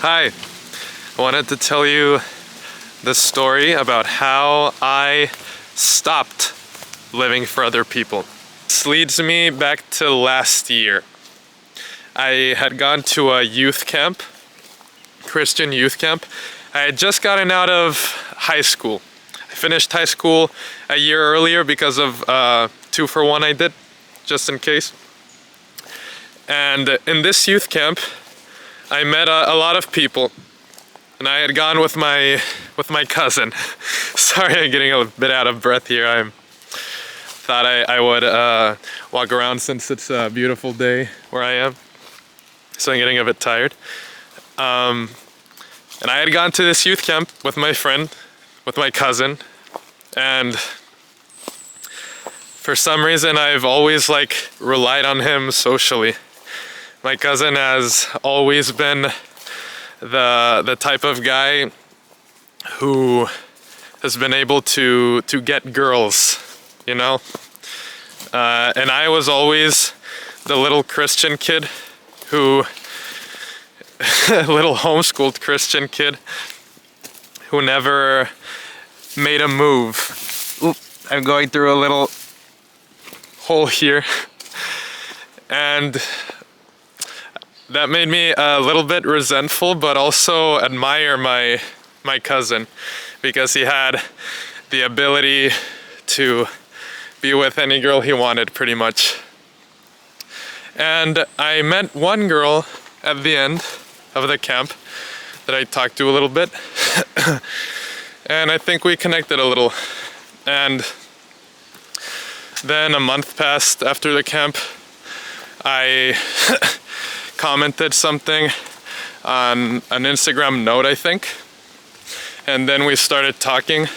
Hi, I wanted to tell you the story about how I stopped living for other people. This leads me back to last year. I had gone to a youth camp, Christian youth camp. I had just gotten out of high school. I finished high school a year earlier because of 2-for-1 I did, just in case. And in this youth camp, I met a lot of people, and I had gone with my cousin. Sorry, I'm getting a bit out of breath here. I thought I would walk around since it's a beautiful day where I am, so I'm getting a bit tired. And I had gone to this youth camp with my friend, with my cousin, and for some reason I've always relied on him socially. My cousin has always been the type of guy who has been able to get girls, you know? And I was always the little Christian kid little homeschooled Christian kid who never made a move. Oop, I'm going through a little hole here. And that made me a little bit resentful, but also admire my cousin, because he had the ability to be with any girl he wanted, pretty much. And I met one girl at the end of the camp that I talked to a little bit, and I think we connected a little. And then a month passed after the camp. I commented something on an Instagram note, I think, and then we started talking,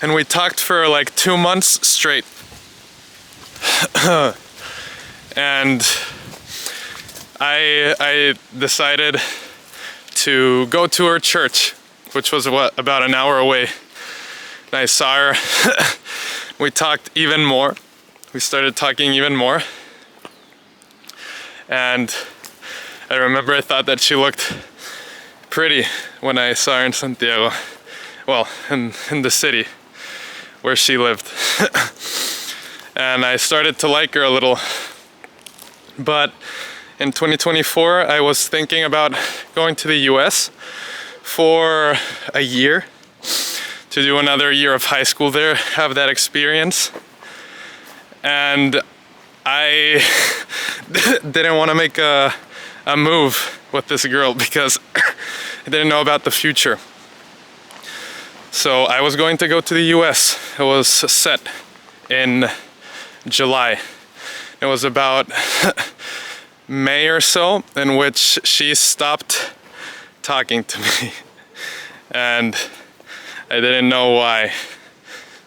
and we talked for 2 months straight. And I decided to go to her church, which was about an hour away. And I saw her. We talked even more. We started talking even more. And I remember I thought that she looked pretty when I saw her in Santiago. Well, in the city where she lived. And I started to like her a little. But in 2024, I was thinking about going to the US for a year, to do another year of high school there, have that experience. And I didn't want to make a move with this girl because I didn't know about the future. So I was going to go to the US. It was set in July. It was about May or so in which she stopped talking to me. And I didn't know why.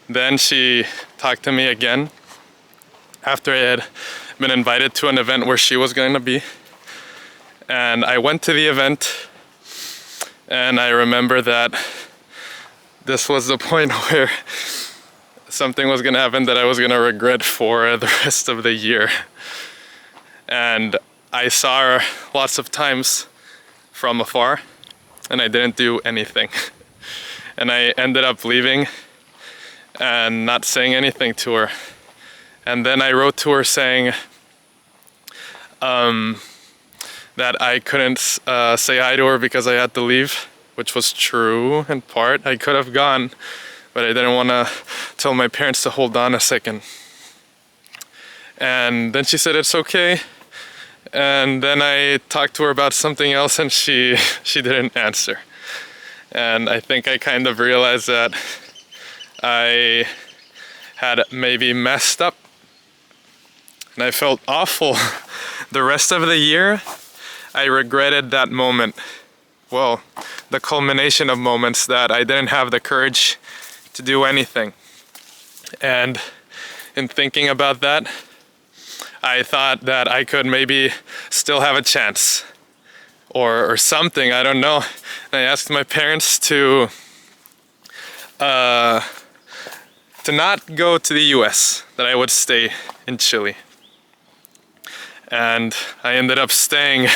Then she talked to me again after I had been invited to an event where she was going to be. And I went to the event, and I remember that this was the point where something was going to happen that I was going to regret for the rest of the year. And I saw her lots of times from afar, and I didn't do anything. And I ended up leaving and not saying anything to her. And then I wrote to her saying that I couldn't say hi to her because I had to leave, which was true in part. I could have gone, but I didn't want to tell my parents to hold on a second. And then she said it's okay. And then I talked to her about something else, and she didn't answer. And I think I kind of realized that I had maybe messed up. And I felt awful. The rest of the year, I regretted that moment. Well, the culmination of moments that I didn't have the courage to do anything. And in thinking about that, I thought that I could maybe still have a chance. Or something, I don't know. And I asked my parents to not go to the US, that I would stay in Chile. And I ended up staying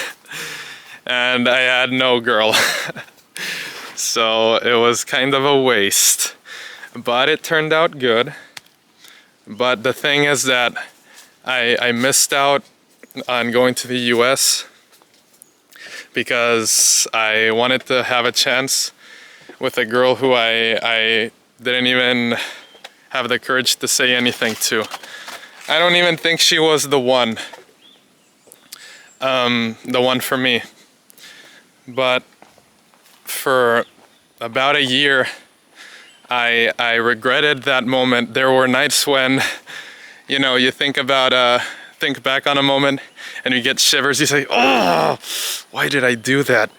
and I had no girl. So it was kind of a waste, but it turned out good. But the thing is that I missed out on going to the US because I wanted to have a chance with a girl who I didn't even have the courage to say anything to. I don't even think she was the one for me. But for about a year, I regretted that moment. There were nights when, you know, you think back on a moment and you get shivers. You say, "Oh, why did I do that?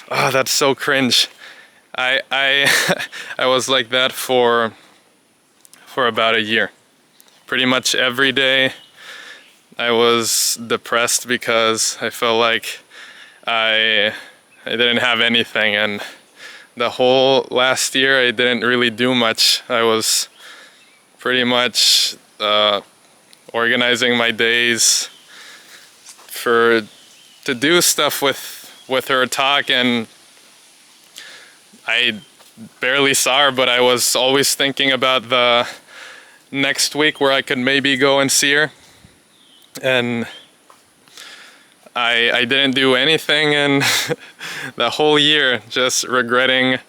Oh, that's so cringe." I I was like that for about a year. Pretty much every day I was depressed because I felt like I didn't have anything, and the whole last year I didn't really do much. I was pretty much organizing my days to do stuff with her, talk, and I barely saw her, but I was always thinking about the next week where I could maybe go and see her. And I didn't do anything, and the whole year just regretting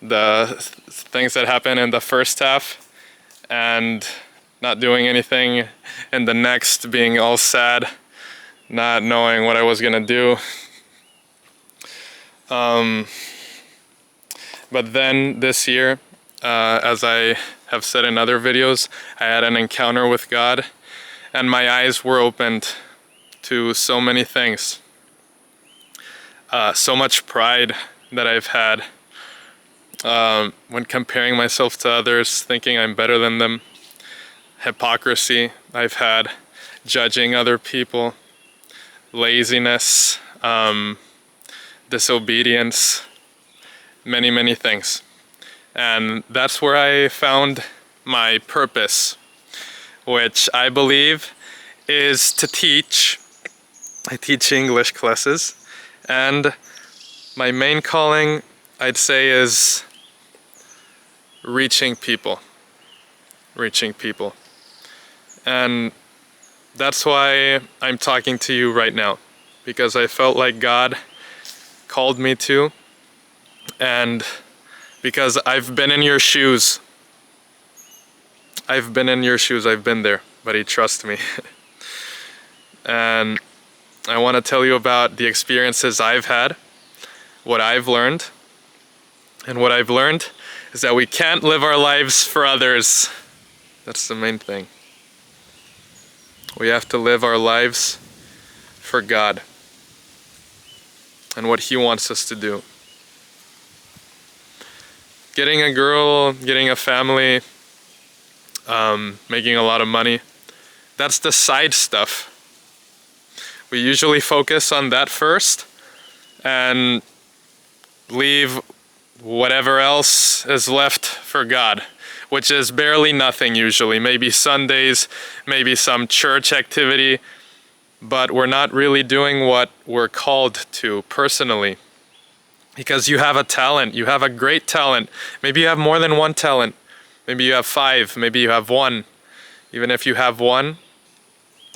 the things that happened in the first half and not doing anything in the next, being all sad, not knowing what I was gonna do. But then this year, as I have said in other videos, I had an encounter with God, and my eyes were opened to so many things. So much pride that I've had when comparing myself to others, thinking I'm better than them. Hypocrisy I've had, judging other people, laziness, disobedience, many things. And that's where I found my purpose, which I believe is to teach. I teach English classes, and my main calling, I'd say, is reaching people. And that's why I'm talking to you right now, because I felt like God called me to, and because I've been in your shoes. I've been there, but He trusts me. And I want to tell you about the experiences I've had, what I've learned. And what I've learned is that we can't live our lives for others. That's the main thing. We have to live our lives for God and what He wants us to do. Getting a girl, getting a family, making a lot of money, that's the side stuff. We usually focus on that first and leave whatever else is left for God, which is barely nothing usually. Maybe Sundays, maybe some church activity, but we're not really doing what we're called to personally. Because you have a talent, you have a great talent. Maybe you have more than one talent. Maybe you have 5, maybe you have 1. Even if you have 1,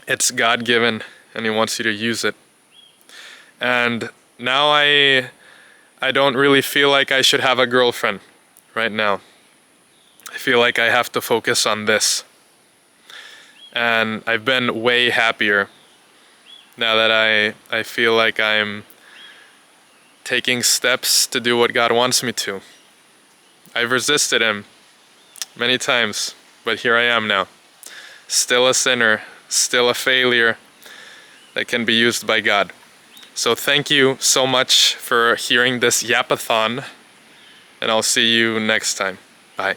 it's God-given and He wants you to use it. And now I don't really feel like I should have a girlfriend right now. I feel like I have to focus on this. And I've been way happier now that I feel like I'm taking steps to do what God wants me to. I've resisted Him many times, but here I am now. Still a sinner, still a failure that can be used by God. So thank you so much for hearing this yapathon, and I'll see you next time. Bye.